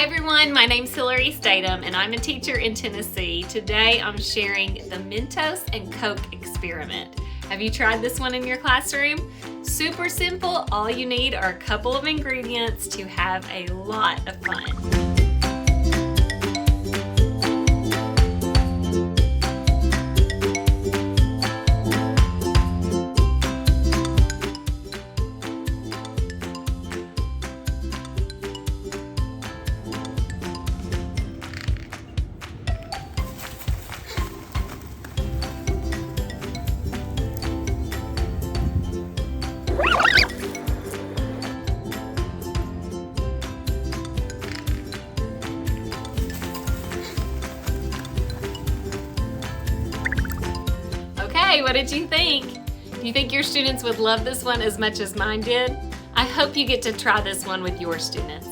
everyone, my name's Hilary Statum and I'm a teacher in Tennessee. Today I'm sharing the Mentos and Coke experiment. Have you tried this one in your classroom? Super simple, all you need are a couple of ingredients to have a lot of fun. Okay, what did you think? Do you think your students would love this one as much as mine did? I hope you get to try this one with your students.